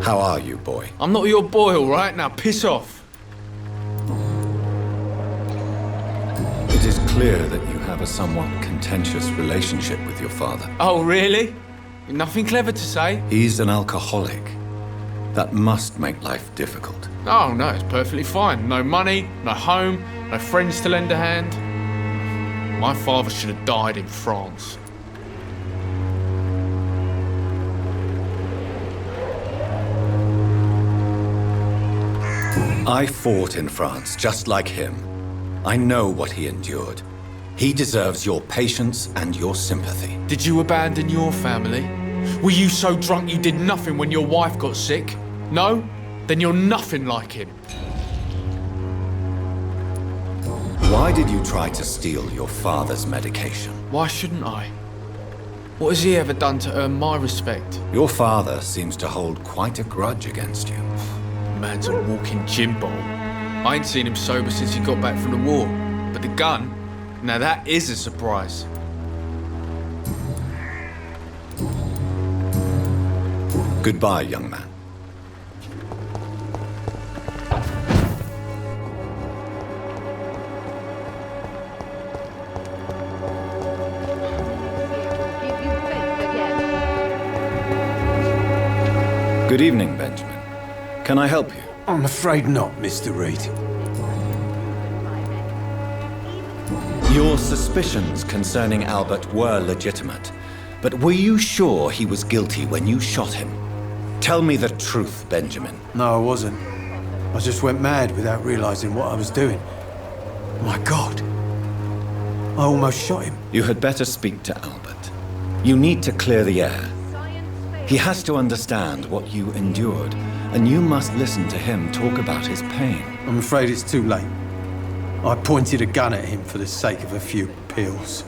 How are you, boy? I'm not your boy, all right? Now piss off. It is clear that you have a somewhat contentious relationship with your father. Oh, really? Nothing clever to say? He's an alcoholic. That must make life difficult. Oh, no, it's perfectly fine. No money, no home, no friends to lend a hand. My father should have died in France. I fought in France just like him. I know what he endured. He deserves your patience and your sympathy. Did you abandon your family? Were you so drunk you did nothing when your wife got sick? No? Then you're nothing like him. Why did you try to steal your father's medication? Why shouldn't I? What has he ever done to earn my respect? Your father seems to hold quite a grudge against you. Man's a walking gin bottle. I ain't seen him sober since he got back from the war. But the gun, now that is a surprise. Goodbye, young man. Good evening, Benjamin. Can I help you? I'm afraid not, Mr. Reed. Your suspicions concerning Albert were legitimate, but were you sure he was guilty when you shot him? Tell me the truth, Benjamin. No, I wasn't. I just went mad without realizing what I was doing. My God. I almost shot him. You had better speak to Albert. You need to clear the air. He has to understand what you endured, and you must listen to him talk about his pain. I'm afraid it's too late. I pointed a gun at him for the sake of a few pills.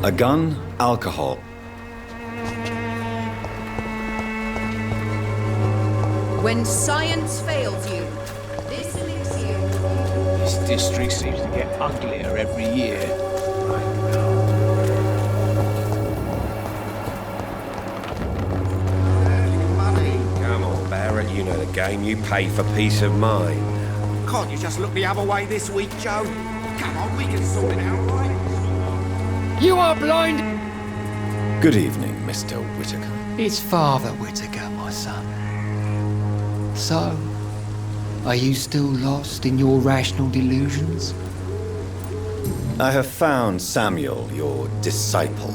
A gun, alcohol. When science fails you, this elixir. This district seems to get uglier every year. Come on, Barrett, you know the game. You pay for peace of mind. Can't you just look the other way this week, Joe? Come on, we can sort it out, right? You are blind! Good evening, Mr. Whitaker. It's Father Whitaker, my son. So, are you still lost in your rational delusions? I have found Samuel, your disciple.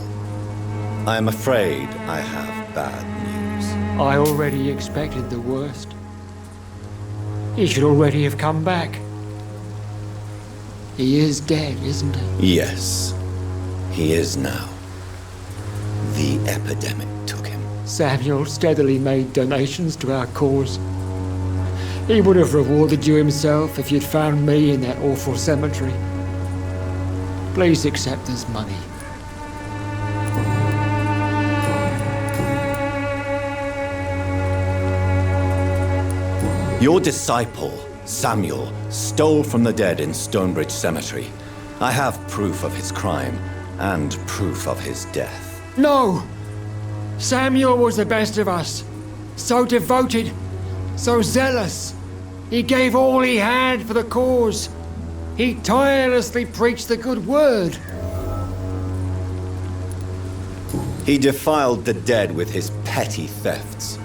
I am afraid I have bad news. I already expected the worst. He should already have come back. He is dead, isn't he? Yes, he is now. The epidemic took him. Samuel steadily made donations to our cause. He would have rewarded you himself if you'd found me in that awful cemetery. Please accept this money. Your disciple, Samuel, stole from the dead in Stonebridge Cemetery. I have proof of his crime and proof of his death. No! Samuel was the best of us. So devoted, so zealous. He gave all he had for the cause. He tirelessly preached the good word. He defiled the dead with his petty thefts.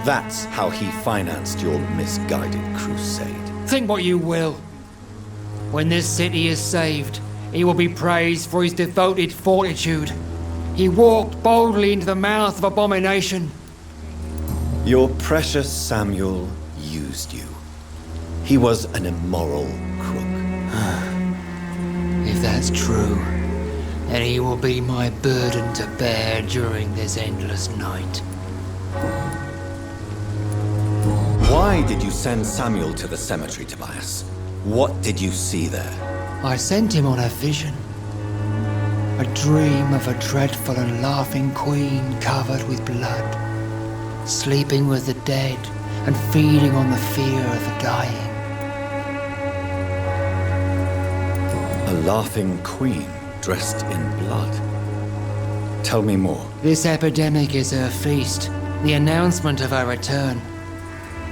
That's how he financed your misguided crusade. Think what you will. When this city is saved, he will be praised for his devoted fortitude. He walked boldly into the mouth of abomination. Your precious Samuel used you. He was an immoral crook. If that's true, then he will be my burden to bear during this endless night. Why did you send Samuel to the cemetery, Tobias? What did you see there? I sent him on a vision. A dream of a dreadful and laughing queen covered with blood, sleeping with the dead and feeding on the fear of the dying. A laughing queen dressed in blood. Tell me more. This epidemic is her feast, The announcement of her return.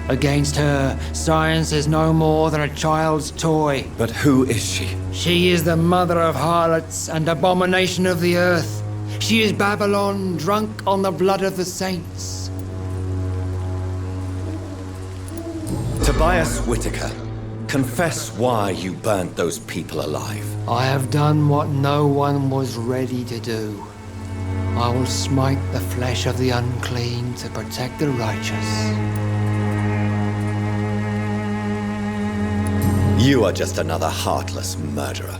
Against her, science is no more than a child's toy. But who is she? She is the mother of harlots and abomination of the earth. She is Babylon, drunk on the blood of the saints. Tobias Whitaker, confess why you burnt those people alive. I have done what no one was ready to do. I will smite the flesh of the unclean to protect the righteous. You are just another heartless murderer,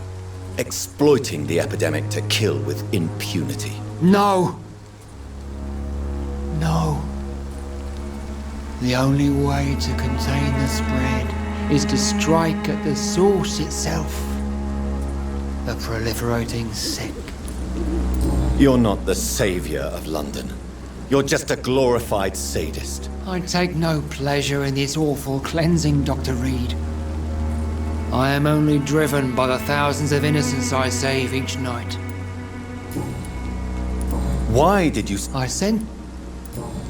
exploiting the epidemic to kill with impunity. No! No. The only way to contain the spread is to strike at the source itself. The proliferating sick. You're not the savior of London. You're just a glorified sadist. I take no pleasure in this awful cleansing, Dr. Reed. I am only driven by the thousands of innocents I save each night. Why did you... I sent...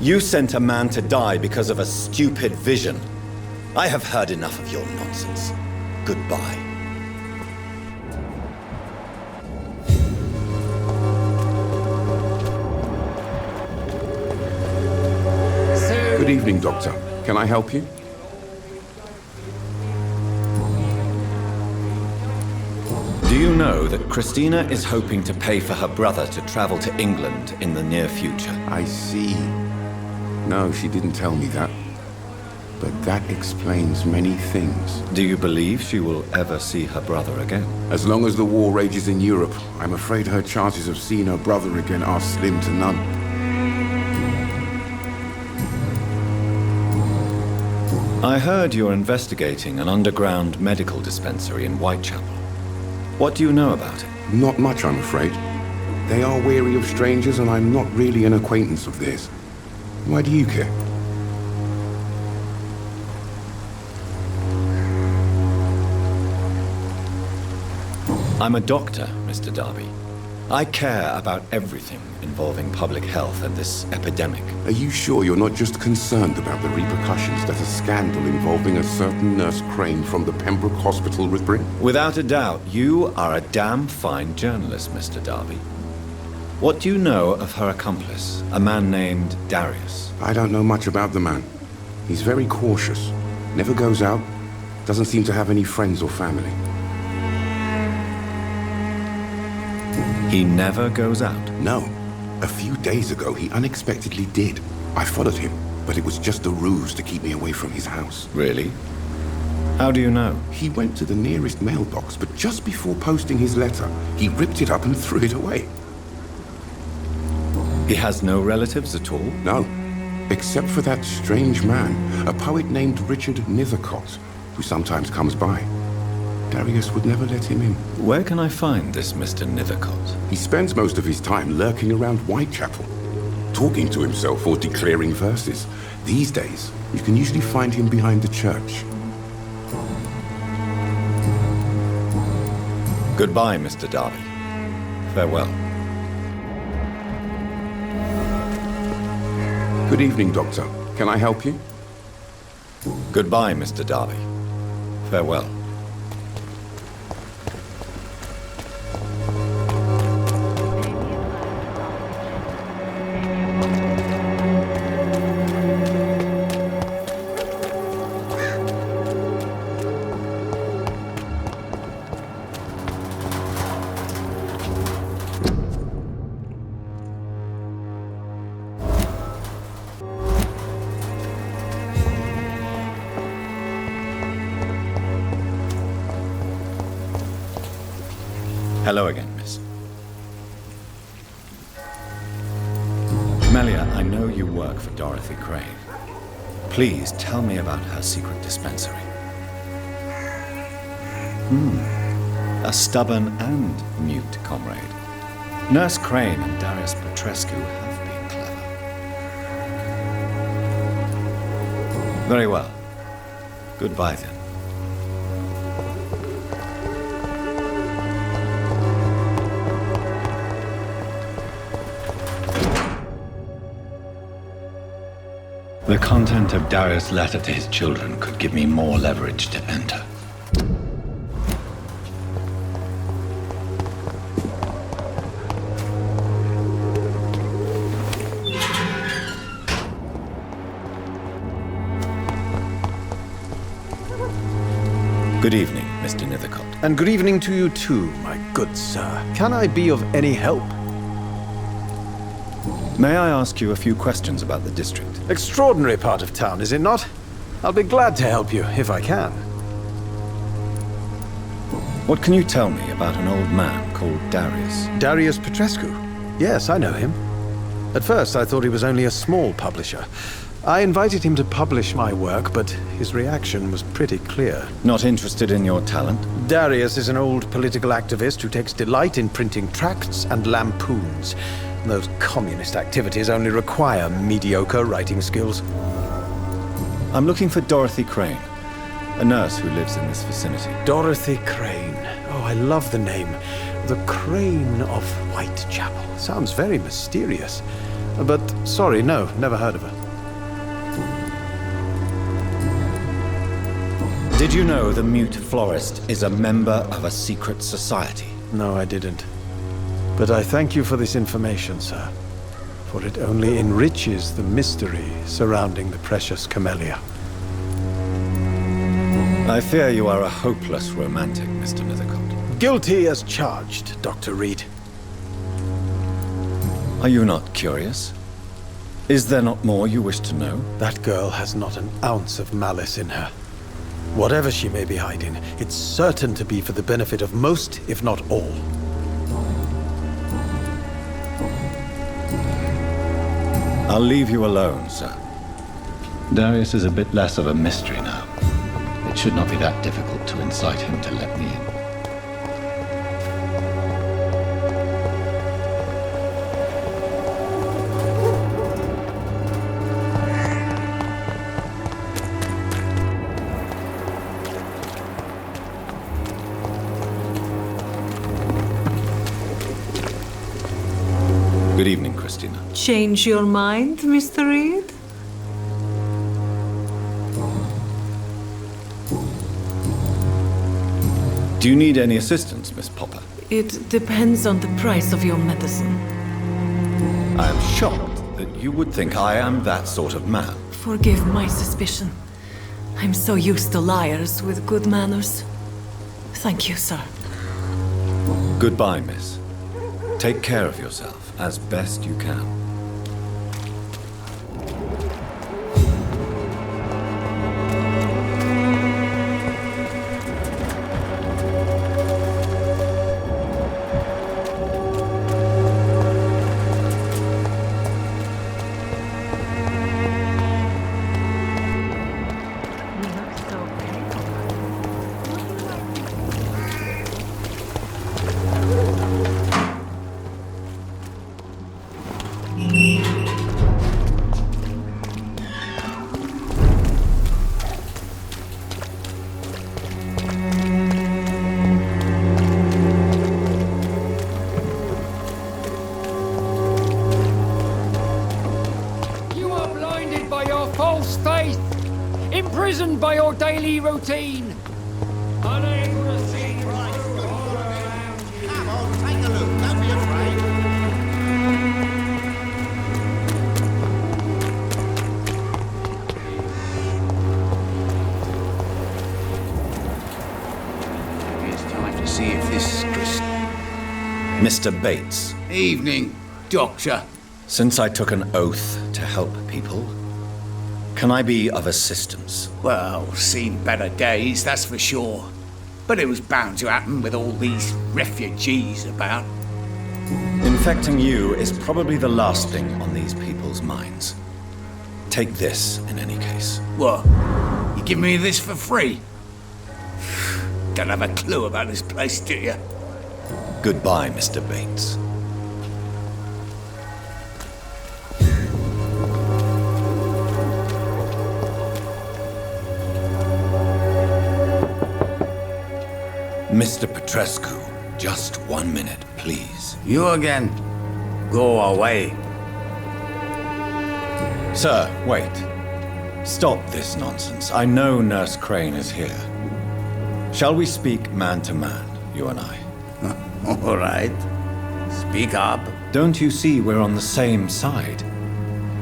You sent a man to die because of a stupid vision. I have heard enough of your nonsense. Goodbye. Good evening, Doctor. Can I help you? Do you know that Christina is hoping to pay for her brother to travel to England in the near future? I see. No, she didn't tell me that. But that explains many things. Do you believe she will ever see her brother again? As long as the war rages in Europe, I'm afraid her chances of seeing her brother again are slim to none. I heard you're investigating an underground medical dispensary in Whitechapel. What do you know about it? Not much, I'm afraid. They are wary of strangers, and I'm not really an acquaintance of theirs. Why do you care? I'm a doctor, Mr. Darby. I care about everything involving public health and this epidemic. Are you sure you're not just concerned about the repercussions that a scandal involving a certain Nurse Crane from the Pembroke Hospital would bring? Without a doubt, you are a damn fine journalist, Mr. Darby. What do you know of her accomplice, a man named Darius? I don't know much about the man. He's very cautious, never goes out, doesn't seem to have any friends or family. He never goes out? No. A few days ago, he unexpectedly did. I followed him, but it was just a ruse to keep me away from his house. Really? How do you know? He went to the nearest mailbox, but just before posting his letter, he ripped it up and threw it away. He has no relatives at all? No. Except for that strange man, a poet named Richard Nethercott, who sometimes comes by. Darius would never let him in. Where can I find this Mr. Nethercott? He spends most of his time lurking around Whitechapel, talking to himself or declaring verses. These days, you can usually find him behind the church. Goodbye, Mr. Darby. Farewell. Good evening, Doctor. Can I help you? Goodbye, Mr. Darby. Farewell. Hello again, miss. Melia, I know you work for Dorothy Crane. Please tell me about her secret dispensary. A stubborn and mute comrade. Nurse Crane and Darius Petrescu have been clever. Very well. Goodbye then. The content of Darius' letter to his children could give me more leverage to enter. Good evening, Mr. Nethercott. And good evening to you too, my good sir. Can I be of any help? May I ask you a few questions about the district? Extraordinary part of town, is it not? I'll be glad to help you, if I can. What can you tell me about an old man called Darius? Darius Petrescu? Yes, I know him. At first, I thought he was only a small publisher. I invited him to publish my work, but his reaction was pretty clear. Not interested in your talent? Darius is an old political activist who takes delight in printing tracts and lampoons. Those communist activities only require mediocre writing skills. I'm looking for Dorothy Crane, a nurse who lives in this vicinity. Dorothy Crane. Oh, I love the name. The Crane of Whitechapel. Sounds very mysterious. But sorry, no, never heard of her. Did you know the Mute Florist is a member of a secret society? No, I didn't. But I thank you for this information, sir. For it only enriches the mystery surrounding the precious camellia. I fear you are a hopeless romantic, Mr. Nethercott. Guilty as charged, Dr. Reed. Are you not curious? Is there not more you wish to know? That girl has not an ounce of malice in her. Whatever she may be hiding, it's certain to be for the benefit of most, if not all. I'll leave you alone, sir. Darius is a bit less of a mystery now. It should not be that difficult to incite him to let me in. Good evening, Christina. Change your mind, Mr. Reed? Do you need any assistance, Miss Popper? It depends on the price of your medicine. I am shocked that you would think I am that sort of man. Forgive my suspicion. I'm so used to liars with good manners. Thank you, sir. Goodbye, miss. Take care of yourself as best you can. Imprisoned by your daily routine. Unable to see Come on, take a look. Don't be afraid. It's time to see if this Mr. Bates, evening, Doctor. since I took an oath to help people, can I be of assistance? Well, seen better days, that's for sure. But it was bound to happen with all these refugees about. Infecting you is probably the last thing on these people's minds. Take this, in any case. What? You give me this for free? Don't have a clue about this place, do you? Goodbye, Mr. Bates. Mr. Petrescu, just 1 minute, please. You again. Go away. Sir, wait. Stop this nonsense. I know Nurse Crane is here. Shall we speak man to man, you and I? All right. Speak up. Don't you see we're on the same side?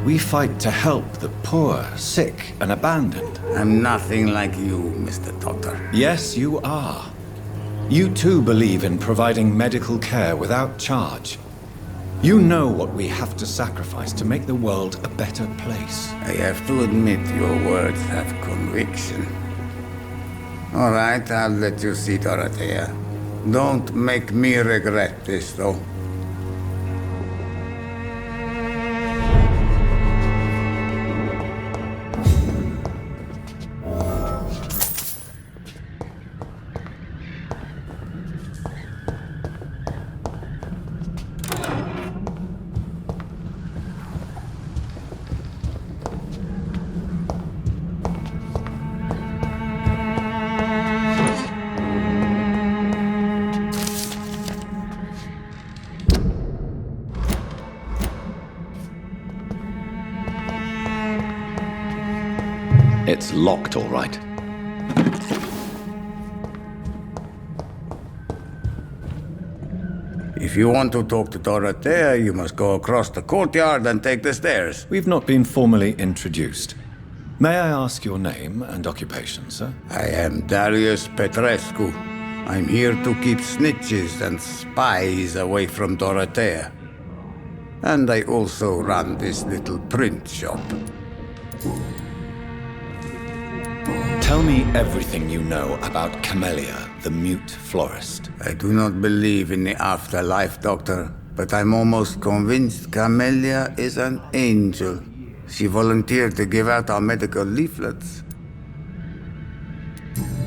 We fight to help the poor, sick, and abandoned. I'm nothing like you, Mr. Doctor. Yes, you are. You too believe in providing medical care without charge. You know what we have to sacrifice to make the world a better place. I have to admit your words have conviction. All right, I'll let you see, Dorothea. Don't make me regret this, though. It's locked, all right. If you want to talk to Dorothea, you must go across the courtyard and take the stairs. We've not been formally introduced. May I ask your name and occupation, sir? I am Darius Petrescu. I'm here to keep snitches and spies away from Dorothea. And I also run this little print shop. Tell me everything you know about Camellia, the mute florist. I do not believe in the afterlife, Doctor, but I'm almost convinced Camellia is an angel. She volunteered to give out our medical leaflets.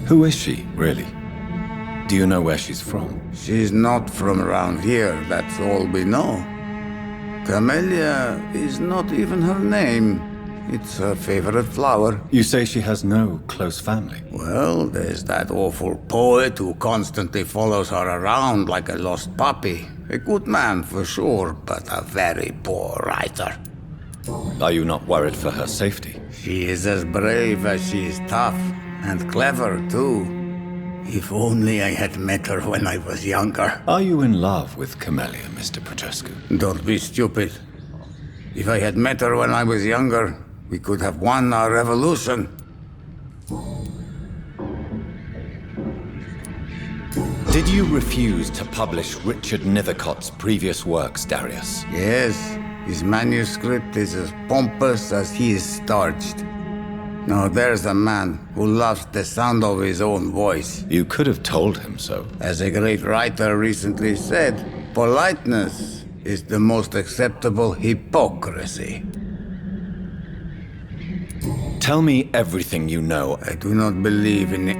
Who is she, really? Do you know where she's from? She's not from around here, that's all we know. Camellia is not even her name. It's her favorite flower. You say she has no close family? Well, there's that awful poet who constantly follows her around like a lost puppy. A good man for sure, but a very poor writer. Are you not worried for her safety? She is as brave as she is tough, and clever too. If only I had met her when I was younger. Are you in love with Camellia, Mr. Petrescu? Don't be stupid. If I had met her when I was younger, we could have won our revolution. Did you refuse to publish Richard Nethercott's previous works, Darius? Yes, his manuscript is as pompous as he is starched. Now there's a man who loves the sound of his own voice. You could have told him so. As a great writer recently said, politeness is the most acceptable hypocrisy. Tell me everything you know. I do not believe in it.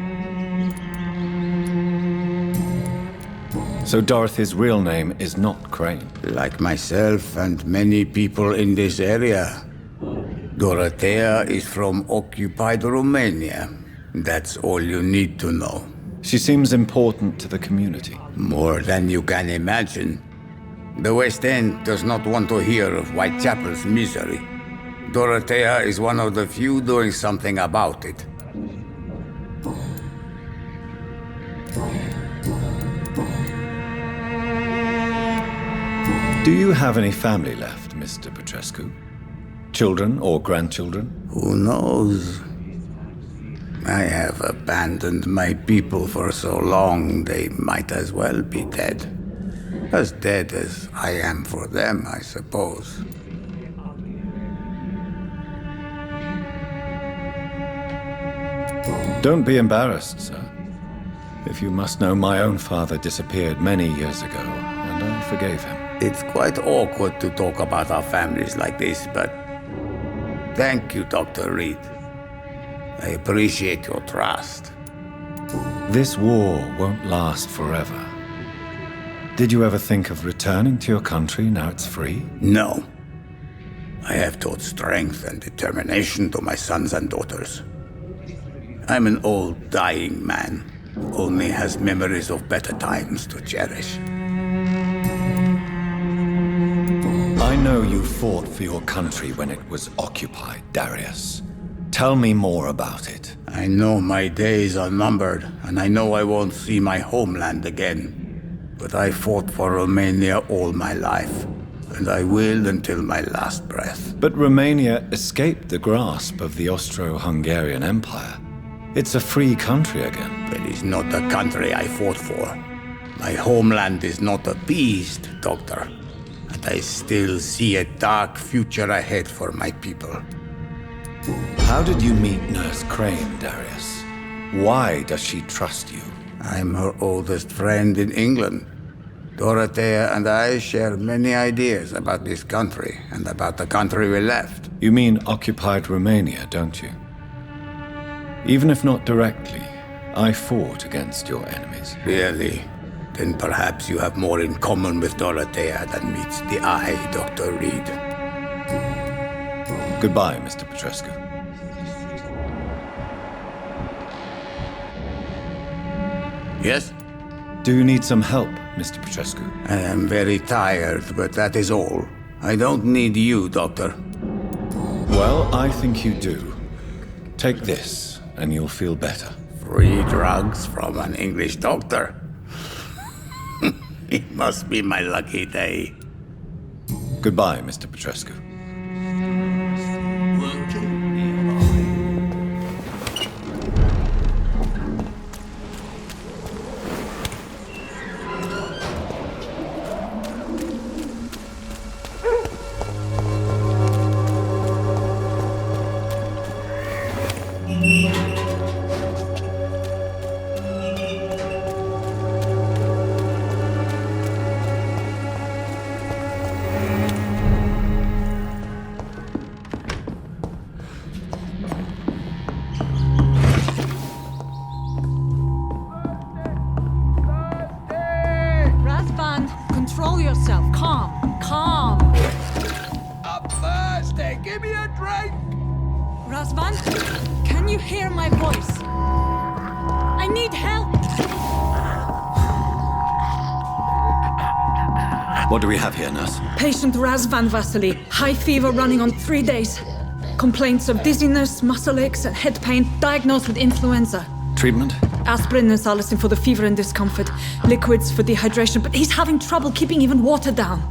So Dorothy's real name is not Crane? Like myself and many people in this area. Dorothea is from occupied Romania. That's all you need to know. She seems important to the community. More than you can imagine. The West End does not want to hear of Whitechapel's misery. Dorothea is one of the few doing something about it. Do you have any family left, Mr. Petrescu? Children or grandchildren? Who knows? I have abandoned my people for so long, they might as well be dead. As dead as I am for them, I suppose. Don't be embarrassed, sir. If you must know, my own father disappeared many years ago, and I forgave him. It's quite awkward to talk about our families like this, but thank you, Dr. Reed. I appreciate your trust. This war won't last forever. Did you ever think of returning to your country now it's free? No. I have taught strength and determination to my sons and daughters. I'm an old, dying man who only has memories of better times to cherish. I know you fought for your country when it was occupied, Darius. Tell me more about it. I know my days are numbered, and I know I won't see my homeland again. But I fought for Romania all my life, and I will until my last breath. But Romania escaped the grasp of the Austro-Hungarian Empire. It's a free country again. But it's not the country I fought for. My homeland is not appeased, Doctor. And I still see a dark future ahead for my people. How did you meet Nurse Crane, Darius? Why does she trust you? I'm her oldest friend in England. Dorothea and I share many ideas about this country and about the country we left. You mean occupied Romania, don't you? Even if not directly, I fought against your enemies. Really? Then perhaps you have more in common with Dorothea than meets the eye, Dr. Reed. Goodbye, Mr. Petrescu. Yes? Do you need some help, Mr. Petrescu? I am very tired, but that is all. I don't need you, Doctor. Well, I think you do. Take this, and you'll feel better. Free drugs from an English doctor? It must be my lucky day. Goodbye, Mr. Petrescu. Control yourself. Calm. Calm. I'm thirsty. Give me a drink. Razvan, can you hear my voice? I need help. What do we have here, nurse? Patient Razvan Vasily. High fever running on 3 days. Complaints of dizziness, muscle aches, and head pain. Diagnosed with influenza. Treatment? Aspirin and salicin for the fever and discomfort. Liquids for dehydration, but he's having trouble keeping even water down.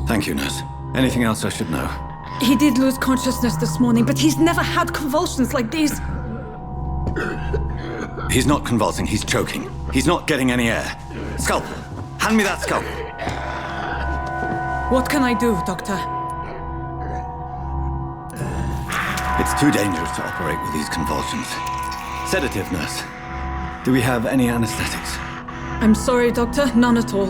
Thank you, nurse. Anything else I should know? He did lose consciousness this morning, but he's never had convulsions like these. He's not convulsing, he's choking. He's not getting any air. Scalpel! Hand me that scalpel! What can I do, Doctor? It's too dangerous to operate with these convulsions. Sedative, nurse. Do we have any anesthetics? I'm sorry, Doctor. None at all.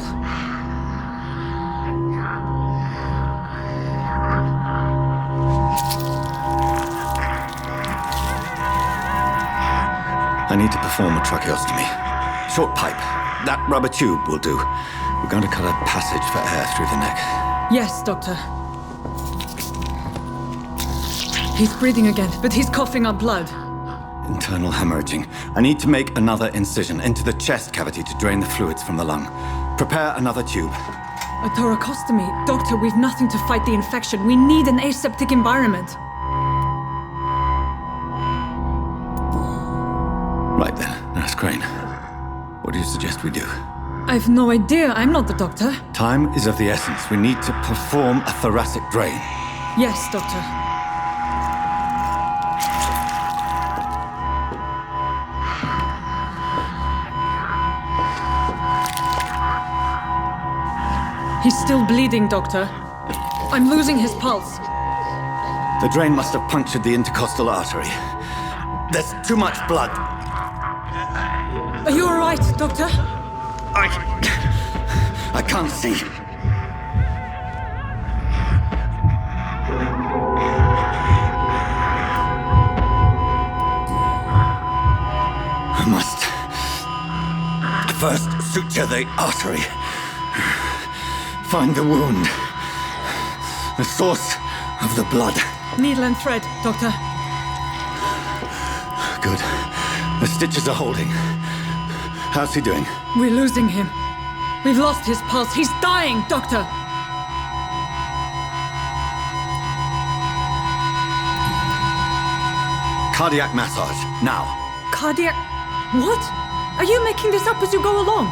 I need to perform a tracheostomy. Short pipe. That rubber tube will do. We're going to cut a passage for air through the neck. Yes, Doctor. He's breathing again, but he's coughing up blood. Internal hemorrhaging. I need to make another incision into the chest cavity to drain the fluids from the lung. Prepare another tube. A thoracostomy. Doctor, we've nothing to fight the infection. We need an aseptic environment. Right then, Nurse Crane. What do you suggest we do? I've no idea. I'm not the doctor. Time is of the essence. We need to perform a thoracic drain. Yes, Doctor. He's still bleeding, Doctor. I'm losing his pulse. The drain must have punctured the intercostal artery. There's too much blood. Are you all right, Doctor? I can't see. I must first suture the artery. Find the wound. The source of the blood. Needle and thread, Doctor. Good. The stitches are holding. How's he doing? We're losing him. We've lost his pulse. He's dying, Doctor! Cardiac massage, now. Cardiac. What? Are you making this up as you go along?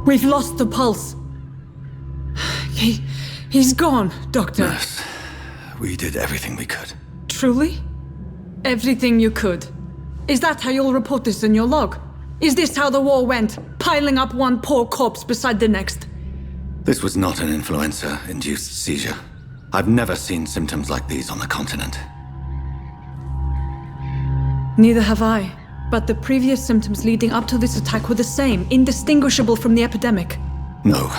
We've lost the pulse. He's gone, Doctor. Nurse, we did everything we could. Truly? Everything you could. Is that how you'll report this in your log? Is this how the war went? Piling up one poor corpse beside the next? This was not an influenza-induced seizure. I've never seen symptoms like these on the continent. Neither have I. But the previous symptoms leading up to this attack were the same, indistinguishable from the epidemic. No.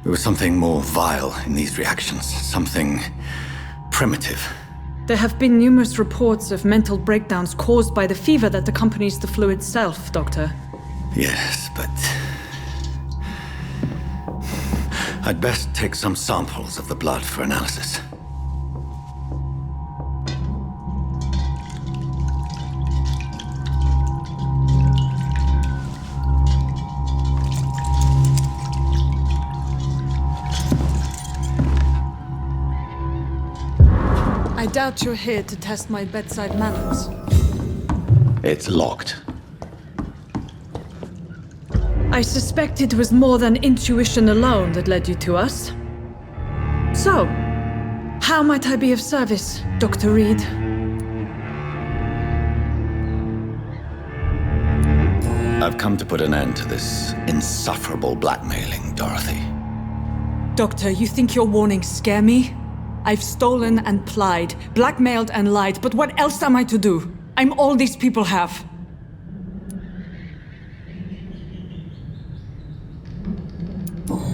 There was something more vile in these reactions. Something primitive. There have been numerous reports of mental breakdowns caused by the fever that accompanies the flu itself, Doctor. Yes, but... I'd best take some samples of the blood for analysis. I doubt you're here to test my bedside manners. It's locked. I suspect it was more than intuition alone that led you to us. So, how might I be of service, Dr. Reed? I've come to put an end to this insufferable blackmailing, Dorothy. Doctor, you think your warnings scare me? I've stolen and plied, blackmailed and lied, but what else am I to do? I'm all these people have.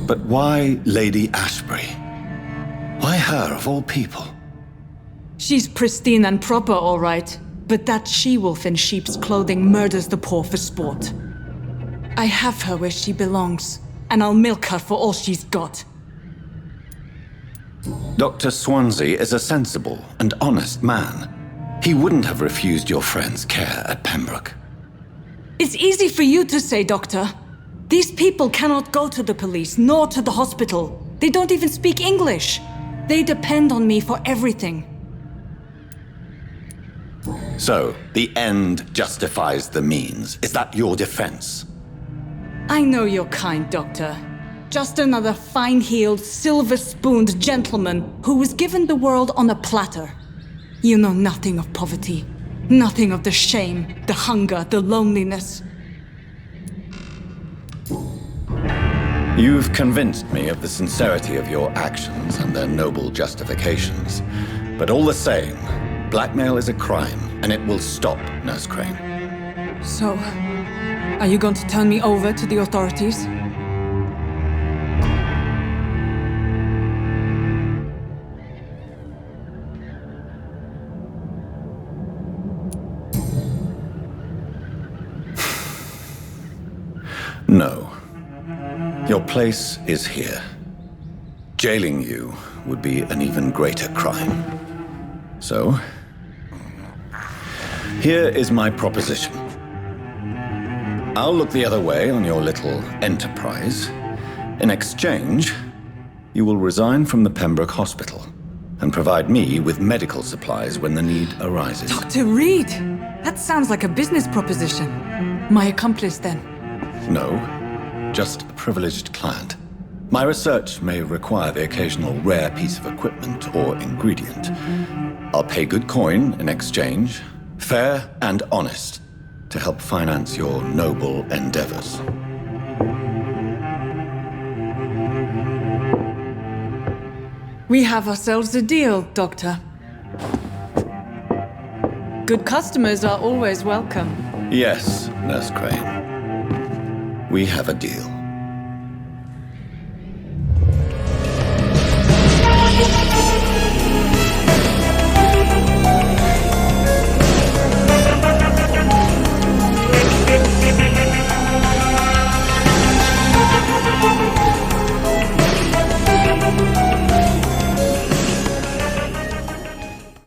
But why Lady Ashbury? Why her, of all people? She's pristine and proper, all right. But that she-wolf in sheep's clothing murders the poor for sport. I have her where she belongs, and I'll milk her for all she's got. Dr. Swansea is a sensible and honest man. He wouldn't have refused your friend's care at Pembroke. It's easy for you to say, Doctor. These people cannot go to the police, nor to the hospital. They don't even speak English. They depend on me for everything. So, the end justifies the means. Is that your defense? I know you're kind, Doctor. Just another fine-heeled, silver-spooned gentleman who was given the world on a platter. You know nothing of poverty. Nothing of the shame, the hunger, the loneliness. You've convinced me of the sincerity of your actions and their noble justifications. But all the same, blackmail is a crime, and it will stop, Nurse Crane. So, are you going to turn me over to the authorities? No. Your place is here. Jailing you would be an even greater crime. So, here is my proposition. I'll look the other way on your little enterprise. In exchange, you will resign from the Pembroke Hospital and provide me with medical supplies when the need arises. Dr. Reed! That sounds like a business proposition. My accomplice, then? No, just a privileged client. My research may require the occasional rare piece of equipment or ingredient. I'll pay good coin in exchange, fair and honest, to help finance your noble endeavors. We have ourselves a deal, Doctor. Good customers are always welcome. Yes, Nurse Crane. We have a deal.